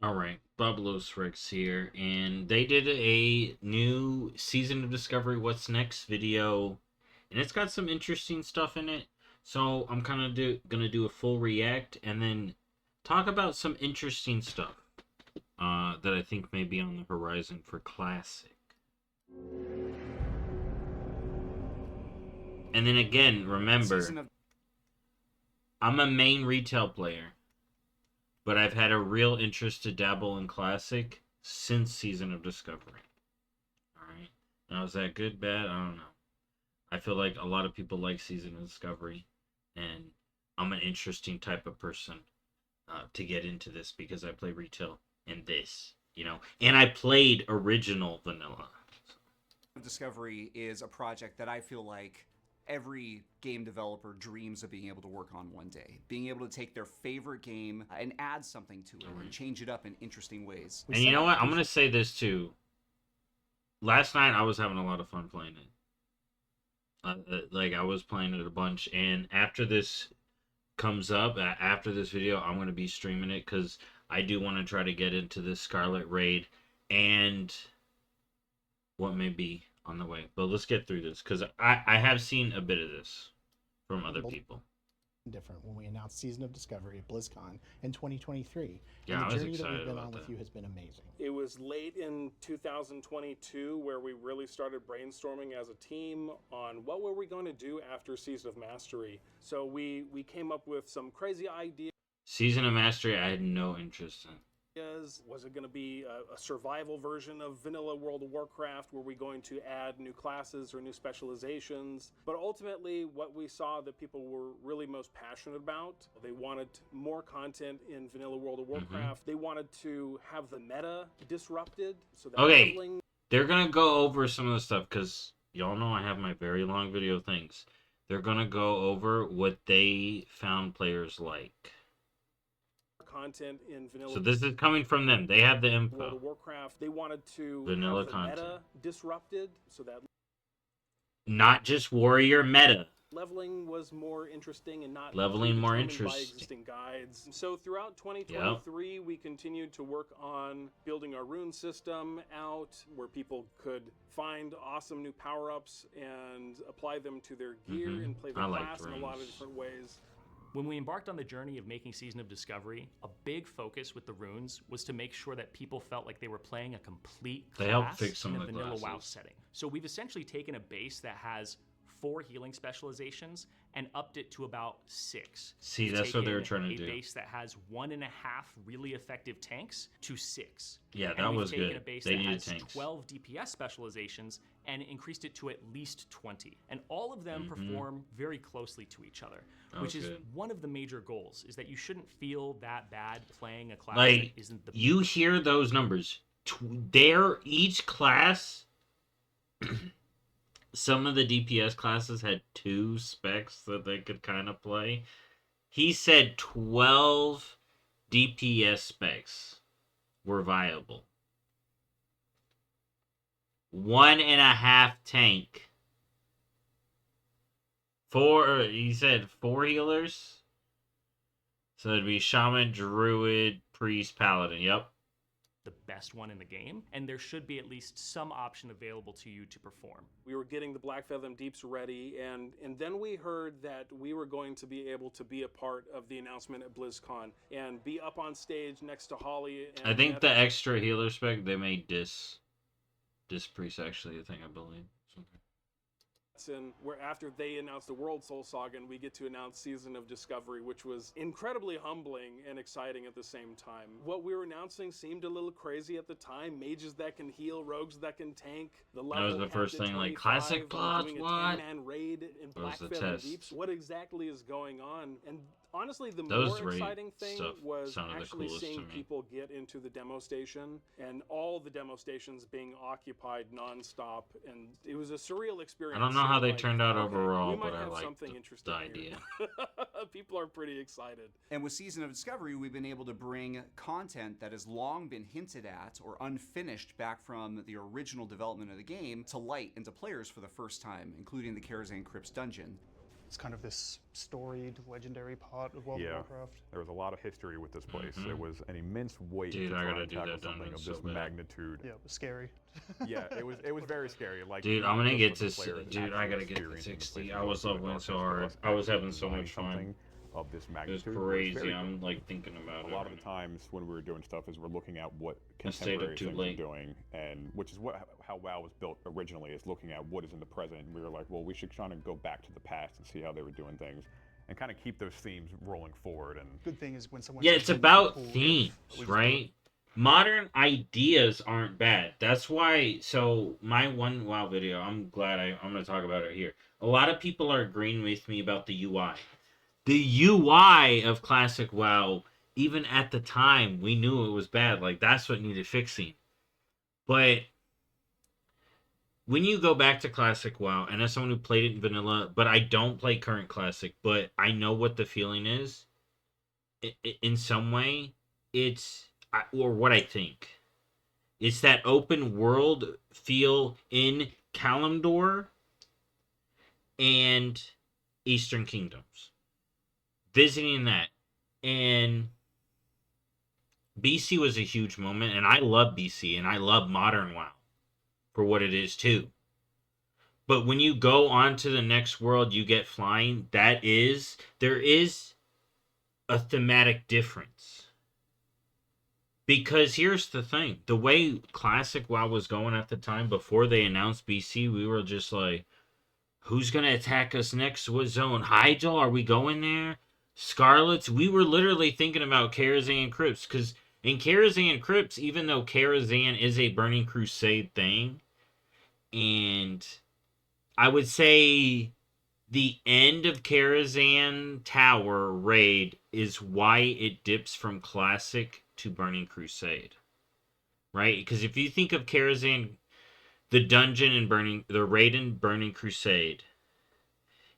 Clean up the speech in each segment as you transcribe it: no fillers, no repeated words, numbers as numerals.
All right, BobalosRex here, and they did a new season of Discovery What's Next video, and it's got some interesting stuff in it. So I'm kind of gonna do a full react and then talk about some interesting stuff that I think may be on the horizon for Classic. And then again, remember, I'm a main retail player, but I've had a real interest to dabble in Classic since Season of Discovery. Alright. Now, is that good, bad? I don't know. I feel like a lot of people like Season of Discovery, and I'm an interesting type of person to get into this because I play retail in this, and I played original vanilla. Discovery is a project that I feel like every game developer dreams of being able to work on one day. Being able to take their favorite game and add something to it and change it up in interesting ways. And you know what? I'm going to say this too. Last night I was having a lot of fun playing it. Like, I was playing it a bunch, and after this comes up, after this video, I'm going to be streaming it because I do want to try to get into this Scarlet Raid and what may be on the way. But let's get through this because I have seen a bit of this from other people. Different when we announced Season of Discovery at BlizzCon in 2023. Yeah, and I the was journey that we've excited been about on that. with you has been amazing. It was late in 2022 where we really started brainstorming as a team on what were we going to do after Season of Mastery. So we came up with some crazy ideas. Season of Mastery, I had no interest in. Was it going to be a survival version of vanilla World of Warcraft? Were we going to add new classes or new specializations? But ultimately, what we saw that people were really most passionate about, they wanted more content in vanilla World of Warcraft. They wanted to have the meta disrupted. So that okay, they're going to go over some of the stuff because y'all know I have my very long video things. They're going to go over what they found players like. Content in vanilla. So this is coming from them. They have the info. World of Warcraft. They wanted to vanilla have the content meta disrupted, so that not just warrior meta. Leveling was more interesting and not leveling more interesting by existing guides. So throughout 2023, we continued to work on building our rune system out, where people could find awesome new power-ups and apply them to their gear and play their class in a lot of different ways. When we embarked on the journey of making Season of Discovery, a big focus with the runes was to make sure that people felt like they were playing a complete class in a vanilla WoW setting. So we've essentially taken a base that has 4 healing specializations and upped it to about 6. See, that's what they were trying to do. A base that has 1.5 really effective tanks to 6. Yeah, that was good. We've taken a base they that has tanks. 12 DPS specializations and increased it to at least 20. And all of them perform very closely to each other, which is one of the major goals, is that you shouldn't feel that bad playing a class that isn't the best. You hear those numbers. Each class... Some of the DPS classes had 2 specs that they could kind of play. He said 12 DPS specs were viable. 1.5 tank. He said 4 healers. So it'd be Shaman, Druid, Priest, Paladin. Yep. The best one in the game, and there should be at least some option available to you to perform. We were getting the Black Fathom Deeps ready, and then we heard that we were going to be able to be a part of the announcement at BlizzCon and be up on stage next to Holly. And I think the extra healer spec, they made Dis Priest, actually, I believe. And where after they announced the World Soul Saga, and we get to announce Season of Discovery, which was incredibly humbling and exciting at the same time. What we were announcing seemed a little crazy at the time. Mages that can heal, rogues that can tank. The level that was the first thing, like, classic bots, doing a what? 10-man raid in Black Fathom Deeps. What exactly is going on? And honestly, the more exciting thing was actually seeing people get into the demo station and all the demo stations being occupied nonstop, and it was a surreal experience. I don't know how they turned out overall, but I like something interesting the idea. People are pretty excited. And with Season of Discovery, we've been able to bring content that has long been hinted at or unfinished back from the original development of the game to light and to players for the first time, including the Karazhan Crypts dungeon. It's kind of this storied, legendary part of World of Warcraft. There was a lot of history with this place. It was an immense weight Dude, to I try gotta and do tackle that something dungeon of so this bad. magnitude. Yeah, it was scary. Yeah, it was very scary. Like, Dude, not I'm gonna just get for the to player that's dude. I actually gotta get to experiencing the 60. place I and was going through the leveling so darkness, but hard. us I was actually having so much designing fun. something of this It was magnitude was crazy. very I'm cool. like thinking about A it. lot of the times when we were doing stuff is we're looking at what I stayed up contemporary too things late. are doing, and which is how WoW was built originally, is looking at what is in the present. And we were like, well, we should kind of go back to the past and see how they were doing things, and kind of keep those themes rolling forward. And Good thing is when someone Yeah, says it's something about cool, themes, we just do right? Modern ideas aren't bad. That's why. So my one WoW video, I'm glad I'm gonna talk about it here. A lot of people are agreeing with me about the UI. The UI of classic WoW, even at the time, we knew it was bad. Like, that's what needed fixing. But when you go back to classic WoW, and as someone who played it in vanilla, but I don't play current classic, but I know what the feeling is. In some way, or what I think. It's that open world feel in Kalimdor and Eastern Kingdoms. Visiting that. And BC was a huge moment, and I love BC, and I love modern WoW for what it is too. But when you go on to the next world, you get flying, there is a thematic difference. Because here's the thing, the way classic WoW was going at the time, before they announced BC, we were just like, who's going to attack us next? What zone? Hyjal? Are we going there? Scarlets? We were literally thinking about Karazhan Crypts, because in Karazhan Crypts, even though Karazhan is a Burning Crusade thing, and I would say the end of Karazhan Tower raid is why it dips from Classic to Burning Crusade. Right? Because if you think of Karazhan, the dungeon in the raid in Burning Crusade,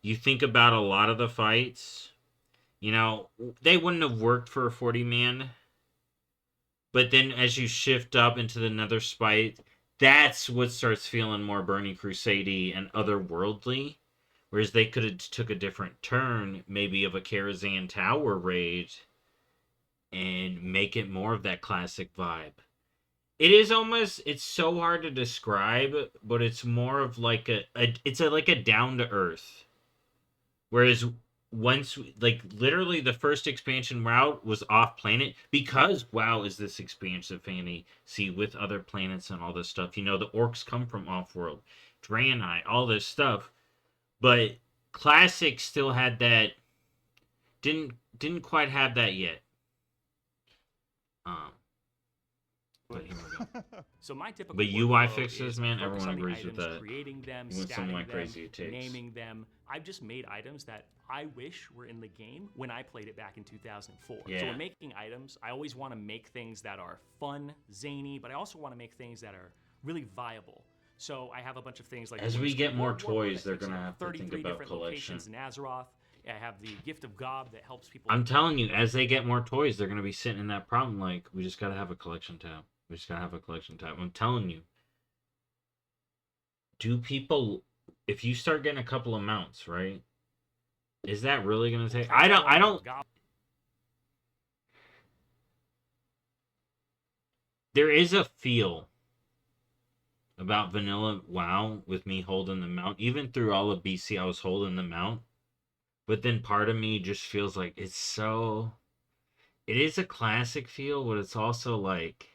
you think about a lot of the fights, you know, they wouldn't have worked for a 40-man. But then as you shift up into the Nether Spite, that's what starts feeling more Burning Crusade-y and otherworldly. Whereas they could have took a different turn, maybe of a Karazhan Tower raid, and make it more of that classic vibe. It is almost, it's so hard to describe, but it's more of like like a down to earth. Whereas once, like, literally the first expansion route was off planet, because WoW is this expansive fantasy with other planets and all this stuff. You know, the orcs come from off world, Draenei, all this stuff. But classic still had that, didn't quite have that yet. But here we go. So my typical But UI workflow fixes, is man, focus everyone on the agrees with items, that. creating them, Even some of my statting crazy them, takes. naming them. I've just made items that I wish were in the game when I played it back in 2004. Yeah. So when making items, I always want to make things that are fun, zany, but I also want to make things that are really viable. So I have a bunch of things like... As we get more World toys, that they're takes gonna up have to think 33 about different collection. locations in Azeroth. I have the Gift of Gob that helps people... I'm telling you, as they get more toys, they're gonna be sitting in that problem. Like, we just gotta have a collection tab. We just gotta have a collection tab. I'm telling you. Do people, if you start getting a couple of mounts, right? Is that really gonna take? I don't. There is a feel about vanilla WoW with me holding the mount. Even through all of BC, I was holding the mount. But then part of me just feels like it's so... It is a classic feel, but it's also like...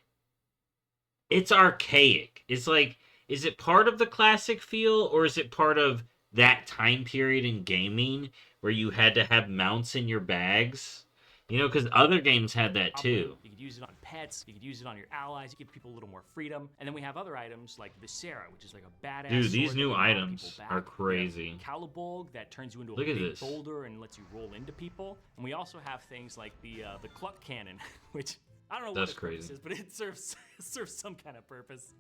It's archaic. It's like, is it part of the classic feel, or is it part of that time period in gaming where you had to have mounts in your bags? You know, because other games had that too. You could use it on pets, you could use it on your allies, you give people a little more freedom. And then we have other items like Viscera, which is like a badass Dude, these sword new that can knock items people back. are crazy. Calibolg that turns you into Look a at big this. boulder and lets you roll into people. And we also have things like the Cluck Cannon, which I don't know what its purpose is, but it serves some kind of purpose.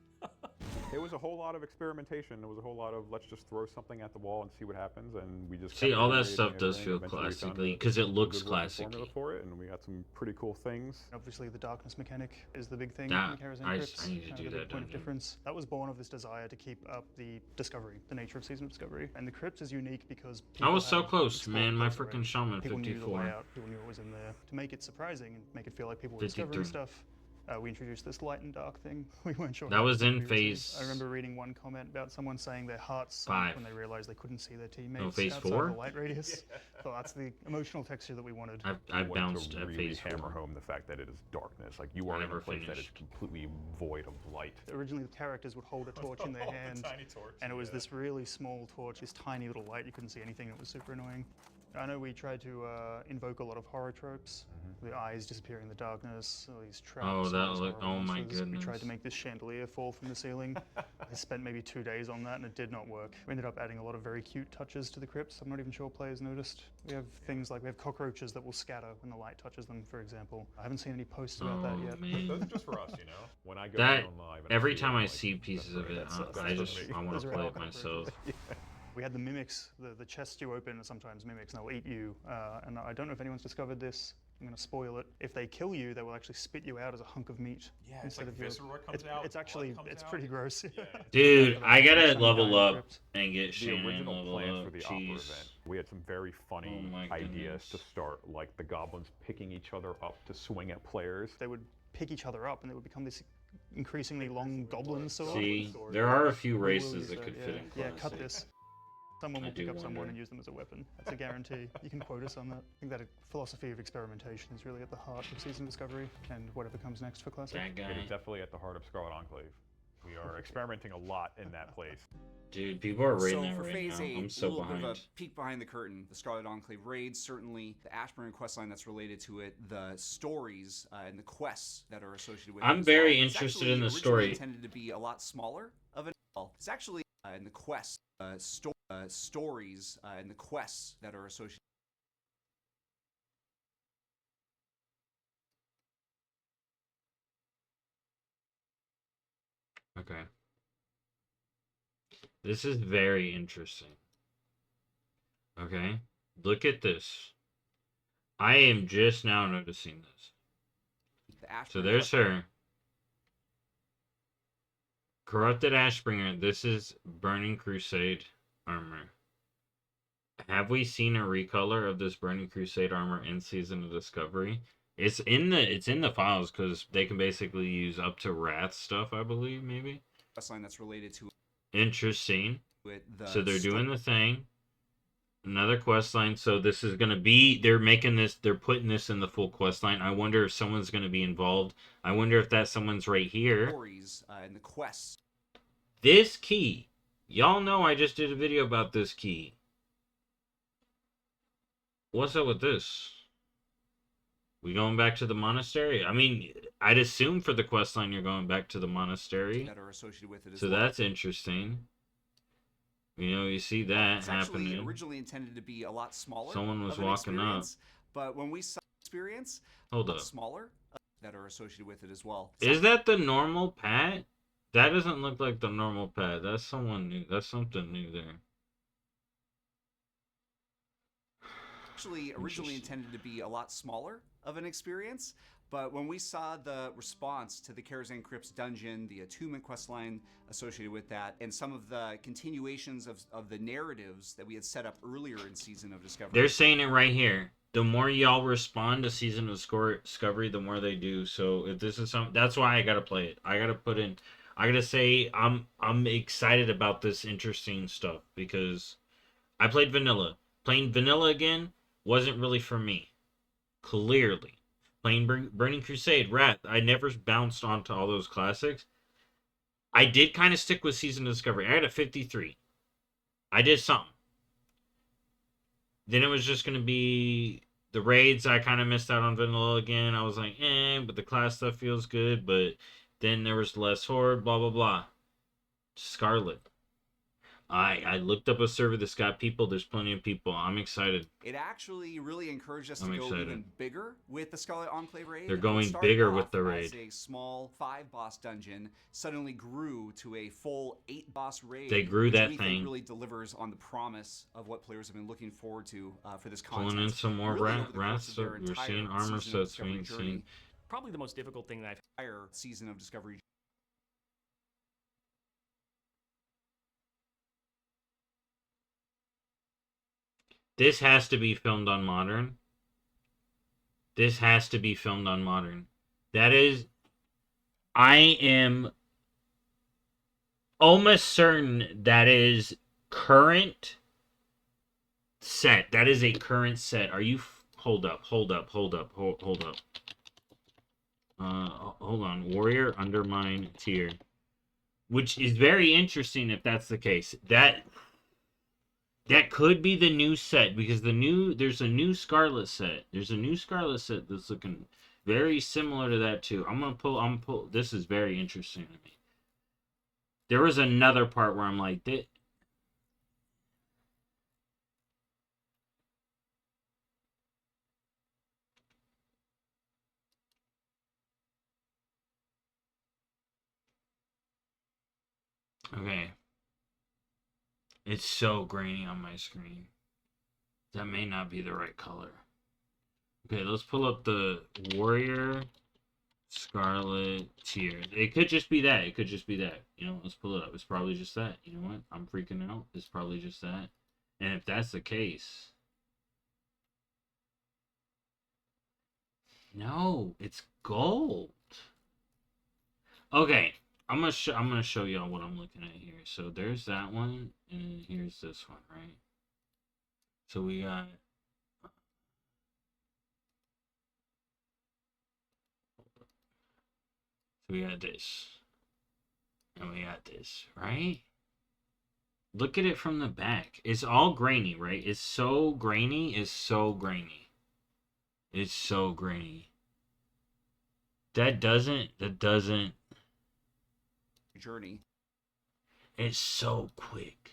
It was a whole lot of experimentation. There was a whole lot of let's just throw something at the wall and see what happens, and we just see all that iterating, stuff does iterating. feel Eventually we found classically because it looks a good working classic. formula for it, and we got some pretty cool things. Obviously, the darkness mechanic is the big thing That- in the Kerosene I Crypts. need to do the that big point of dungeon. difference. That was born of this desire to keep up the discovery, the nature of Season of Discovery. And the Crypt is unique because I people was so have close, explored man. My places freaking already. shaman People knew the 54. layout, people knew what was in there. To make it surprising and make it feel like people were discovering 53. stuff, we introduced this light and dark thing. We weren't sure. That how it was gonna in be received. phase I remember reading one comment about someone saying their hearts sunk 5. when they realized they couldn't see their teammates phase outside 4? the light radius. So that's the emotional texture that we wanted. I wanted bounced to at really phase hammer 4. home the fact that it is darkness. Like you are in a never place that is finished. completely void of light. Originally, the characters would hold a torch in their hand, tiny torch. and it was this really small torch, this tiny little light. You couldn't see anything. It was super annoying. I know we tried to invoke a lot of horror tropes. The eyes disappearing in the darkness, all these traps. Oh, all that these looked- horror oh my monsters. We tried goodness. to make this chandelier fall from the ceiling. I spent maybe 2 days on that, and it did not work. We ended up adding a lot of very cute touches to the crypts. I'm not even sure players noticed. We have things like we have cockroaches that will scatter when the light touches them, for example. I haven't seen any posts about that yet. man. Those are just for us, you know. When I go That- on live, and Every see time I'm I like, see that's pieces of great. it, That's I just just me. I want Those to are play all it myself. We had the mimics, the chests you open are sometimes mimics, and they'll eat you. And I don't know if anyone's discovered this. I'm going to spoil it. If they kill you, they will actually spit you out as a hunk of meat. Yeah, it's instead like of your- viscera comes it's, out, It's actually, blood comes it's out. pretty gross. Yeah. Dude, I gotta Some guy level in the up crypt. and get The Shannon original level plans up. for the opera Jeez. event, we had some very funny Oh my ideas to goodness. start, like the goblins picking each other up to swing at players. They would pick each other up, and they would become this increasingly long goblin sword. See, there are a few We will races use that could yeah. fit in Yeah, classic. cut this. Someone I will pick do up someone wonder. and use them as a weapon. That's a guarantee. You can quote us on that. I think that philosophy of experimentation is really at the heart of Season Discovery and whatever comes next for Classic. That It is guy. definitely at the heart of Scarlet Enclave. We are experimenting a lot in that place. Dude, people are rating So that for right phase now. 8, I'm a so little bit of behind. a peek behind the curtain. The Scarlet Enclave raids, certainly the Ashburn questline that's related to it, the stories and the quests that are associated with it. I'm as very well. It's interested actually in the originally story. Intended to be a lot smaller of an. It's actually in the quests, stories and the quests that are associated. Okay. This is very interesting. Okay. Look at this. I am just now noticing this. The So Ashburn there's her. Corrupted Ashbringer. This is Burning Crusade armor. Have we seen a recolor of this Burning Crusade armor in Season of Discovery? It's in the files because they can basically use up to Wrath stuff, I believe, maybe. questline that's related to Interesting. it. So they're doing the thing. Another quest line. So this is gonna be. They're putting this in the full quest line. I wonder if someone's gonna be involved. I wonder if that someone's right here. stories and the quests. This key. Y'all know I just did a video about this key. What's up with this? We going back to the monastery? I mean, I'd assume for the quest line you're going back to the monastery. That are associated with it as So well. that's interesting. You know, you see that It's actually happening. originally intended to be a lot smaller. Someone was of an walking up. experience, but when we saw experience, Hold a lot up. smaller that are associated with it as well. Is that the normal Pat? That doesn't look like the normal Pat. That's someone new. That's something new there. Actually originally Interesting. intended to be a lot smaller of an experience, but when we saw the response to the Kerosene Crypts dungeon, the attunement questline associated with that, and some of the continuations of the narratives that we had set up earlier in Season of Discovery. They're saying it right here. The more y'all respond to Season of Discovery, the more they do. So if this is something, that's why I gotta play it. I gotta put in. I gotta say I'm excited about this interesting stuff because I played vanilla. Playing vanilla again wasn't really for me. Clearly, playing Burning Crusade, Wrath. I never bounced onto all those classics. I did kind of stick with Season of Discovery. I had a 53. I did something. Then it was just going to be the raids. I kind of missed out on vanilla again. I was like, but the class stuff feels good. But then there was less horde, blah, blah, blah. Scarlet. I looked up a server that's got people. There's plenty of people. I'm excited. It actually really encouraged us to I'm go excited. even bigger with the Scarlet Enclave raid. They're going bigger with the raid. As a small 5-boss dungeon suddenly grew to a full 8-boss raid. They grew that which we thing. think really delivers on the promise of what players have been looking forward to for this content. Pulling in some more rats. We're seeing armor sets. We ain't seen. Probably the most difficult thing that I've entire season of Discovery. This has to be filmed on modern. This has to be filmed on modern. That is, I am almost certain that is current set. That is a current set. Are you? Hold up. Hold up. Hold up. Hold up. Hold on. Warrior Undermine tier, which is very interesting if that's the case. That could be the new set, because there's a new Scarlet set. There's a new Scarlet set that's looking very similar to that too. I'm gonna pull. This is very interesting to me. There was another part where I'm like, okay. It's so grainy on my screen. That may not be the right color. Okay, let's pull up the Warrior Scarlet tier. It could just be that. It could just be that. You know, let's pull it up. It's probably just that. You know what? I'm freaking out. It's probably just that. And if that's the case... No, it's gold. Okay, I'm gonna show y'all what I'm looking at here. So there's that one, and here's this one, right? So we got this, and we got this, right? Look at it from the back. It's all grainy, right? It's so grainy. It's so grainy. It's so grainy. That doesn't journey. It's so quick.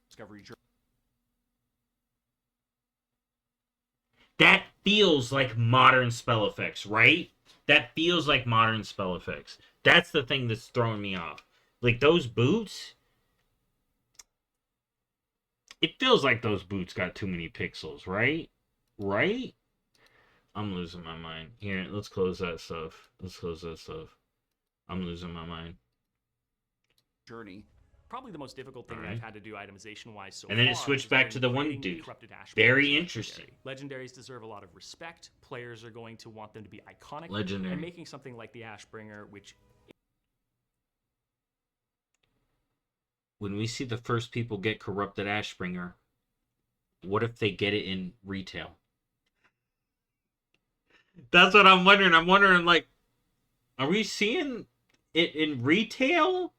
Discovery journey. That feels like modern spell effects, right? That feels like modern spell effects. That's the thing that's throwing me off. Like those boots, it feels like those boots got too many pixels, right? Right? I'm losing my mind. Here, let's close that stuff. Let's close that stuff. I'm losing my mind. Journey. Probably the most difficult thing that I've had to do itemization-wise so far. And then it switched back to the one dude. Very interesting. Legendaries deserve a lot of respect. Players are going to want them to be iconic. Legendary. And making something like the Ashbringer, which... When we see the first people get corrupted Ashbringer, what if they get it in retail? That's what I'm wondering. I'm wondering, like, are we seeing it in retail?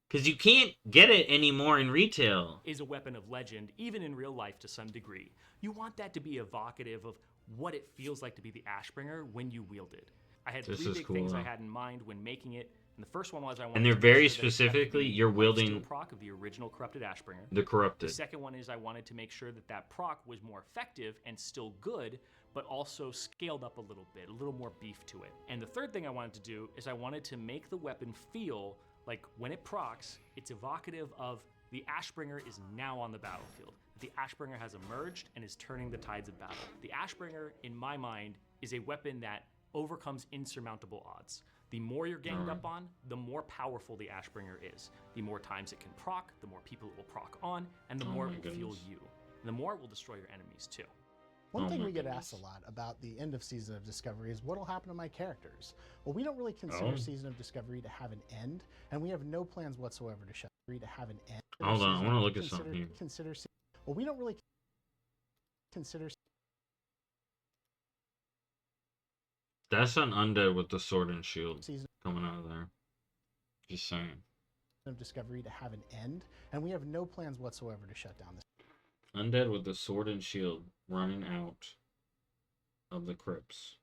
Because you can't get it anymore in retail. Is a weapon of legend, even in real life to some degree. You want that to be evocative of what it feels like to be the Ashbringer when you wield it. I had three big things I had in mind when making it. And the first one was I wanted and they're to very specifically, you're wielding proc of the original corrupted Ashbringer. The corrupted. The second one is I wanted to make sure that that proc was more effective and still good, but also scaled up a little bit, a little more beef to it. And the third thing I wanted to do is I wanted to make the weapon feel like when it procs, it's evocative of the Ashbringer is now on the battlefield. The Ashbringer has emerged and is turning the tides of battle. The Ashbringer, in my mind, is a weapon that overcomes insurmountable odds. The more you're ganged up on, the more powerful the Ashbringer is. The more times it can proc, the more people it will proc on, and the more it will fuel you. And the more it will destroy your enemies too. One thing we get asked a lot about the end of Season of Discovery is what will happen to my characters? Well, we don't really consider Season of Discovery to have an end, and we have no plans whatsoever to have an end. Hold on, I want to look at something here. Well, we don't really consider... That's an undead with the sword and shield coming out of there. Just saying. Of Discovery to have an end, and we have no plans whatsoever to shut down this. Undead with the sword and shield running out of the crypts.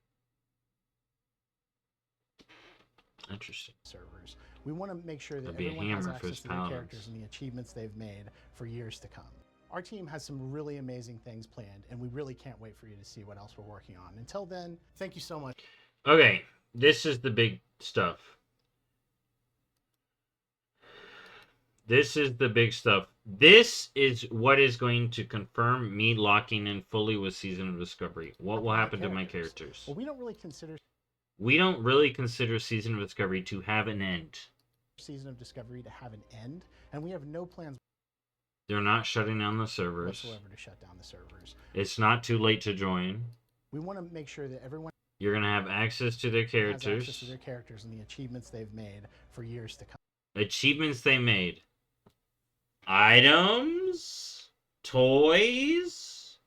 Interesting. Servers. We want to make sure that That'd be a everyone has hammer for access his to their paladins. characters and the achievements they've made for years to come. Our team has some really amazing things planned, and we really can't wait for you to see what else we're working on. Until then, thank you so much. Okay, this is the big stuff. This is the big stuff. This is what is going to confirm me locking in fully with Season of Discovery. What will happen to my characters? Well, we don't really consider Season of Discovery to have an end. Season of Discovery to have an end, and we have no plans They're not shutting down the servers. whatsoever to shut down the servers. It's not too late to join. We want to make sure that everyone You're going to have access to their has access characters. to their characters and the achievements they've made for years to come. Achievements they made. Items, toys,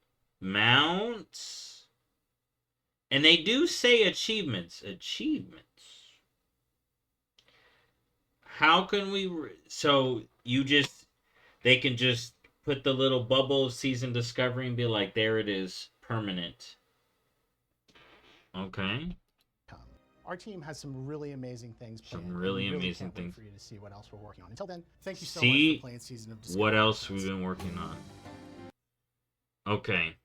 mounts. And they do say achievements. Achievements. How can we... So, they can just put the little bubble of Season Discovery and be like, there it is. Permanent. Okay. Our team has some really amazing things planned. Some really and we amazing can't wait things. for you to see what else we're working on. Until then, thank you so See much for playing Season of Discovery. what else we've been working on. Okay.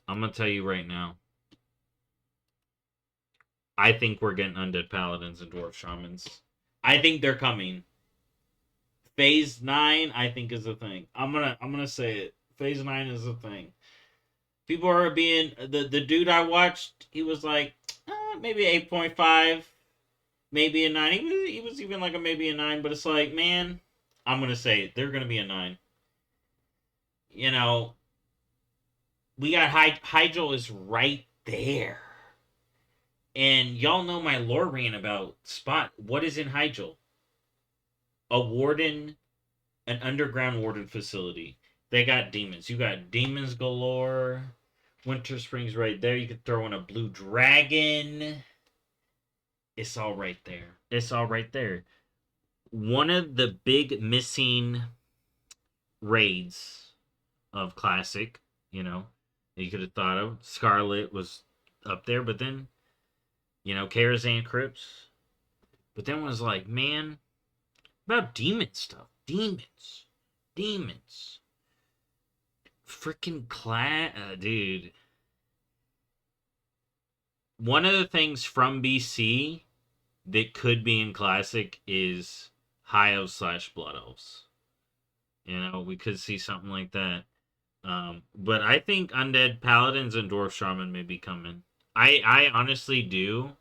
I'm going to tell you right now. I think we're getting Undead Paladins and Dwarf Shamans. I think they're coming. Phase 9, I think, is a thing. I'm gonna say it. Phase 9 is a thing. People are being... The dude I watched, he was like, maybe 8.5. Maybe a 9. He was even like maybe a 9. But it's like, man, I'm going to say it. They're going to be a 9. You know, we got Hydro is right there. And y'all know my lore rant about Spot. What is in Hydro? A warden, an underground warden facility. They got demons. You got demons galore. Winter Springs right there. You could throw in a blue dragon. It's all right there. It's all right there. One of the big missing raids of Classic, you know, you could have thought of. Scarlet was up there, but then, you know, Karazhan Crypts. But then was like, man, about demon stuff. Demons. Freaking dude. One of the things from BC that could be in Classic is High Elves / Blood Elves. You know, we could see something like that. But I think Undead Paladins and Dwarf Shaman may be coming. I honestly do.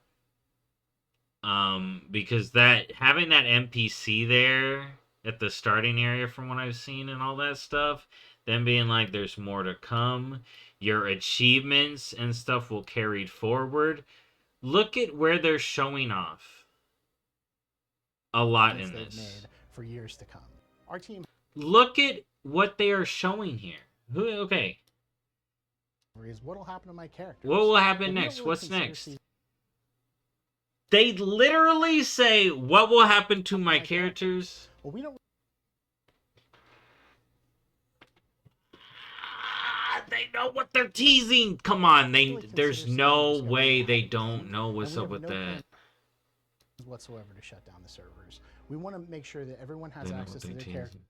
Because having that NPC there at the starting area from what I've seen and all that stuff, then being like there's more to come, your achievements and stuff will carry forward. Look at where they're showing off a lot in this. Made for years to come. Our team. Look at what they are showing here. Okay. What will happen to my character? What will happen next? Really What's next? They literally say, what will happen to my characters? Well, we don't. They know what they're teasing. Come on, there's no way they don't know what's up with that. Whatsoever to shut down the servers. We want to make sure that everyone has access to their characters.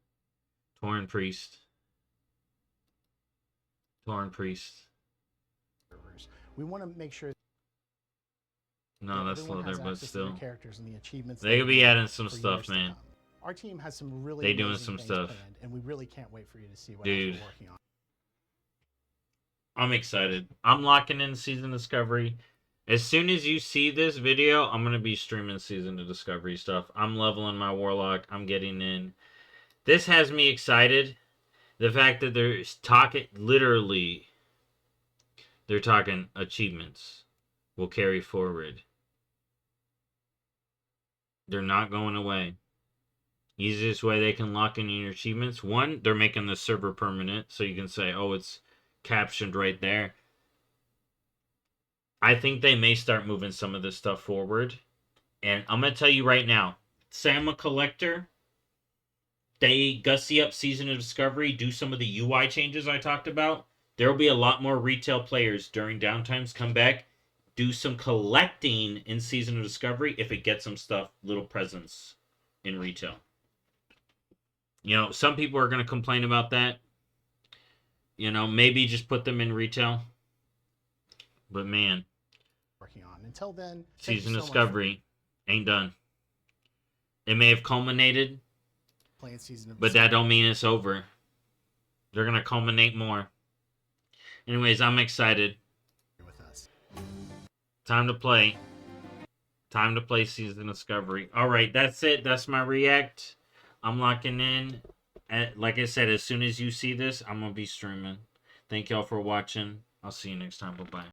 Tauren Priest. We want to make sure. No, that's slow there, but still. Characters and the achievements they could be adding some stuff, man. Our team has some really. They doing some stuff, planned, and we really can't wait for you to see what else we're working on. I'm excited. I'm locking in Season Discovery. As soon as you see this video, I'm going to be streaming Season of Discovery stuff. I'm leveling my Warlock. I'm getting in. This has me excited. The fact that they're talking, literally, they're talking achievements will carry forward. They're not going away. Easiest way they can lock in your achievements. One, they're making the server permanent, so you can say, oh, it's captioned right there. I think they may start moving some of this stuff forward. And I'm going to tell you right now, say I'm a collector, they gussy up Season of Discovery, do some of the UI changes I talked about, there will be a lot more retail players during downtimes come back, do some collecting in Season of Discovery if it gets some stuff, little presents in retail. You know, some people are going to complain about that. You know, maybe just put them in retail. But man, working on. Until then, Season of Discovery ain't done. It may have culminated, playing Season of but Discovery. that don't mean it's over. They're going to culminate more. Anyways, I'm excited. With us. Time to play. Time to play Season of Discovery. All right, that's it. That's my react. I'm locking in. Like I said, as soon as you see this, I'm going to be streaming. Thank y'all for watching. I'll see you next time. Bye-bye.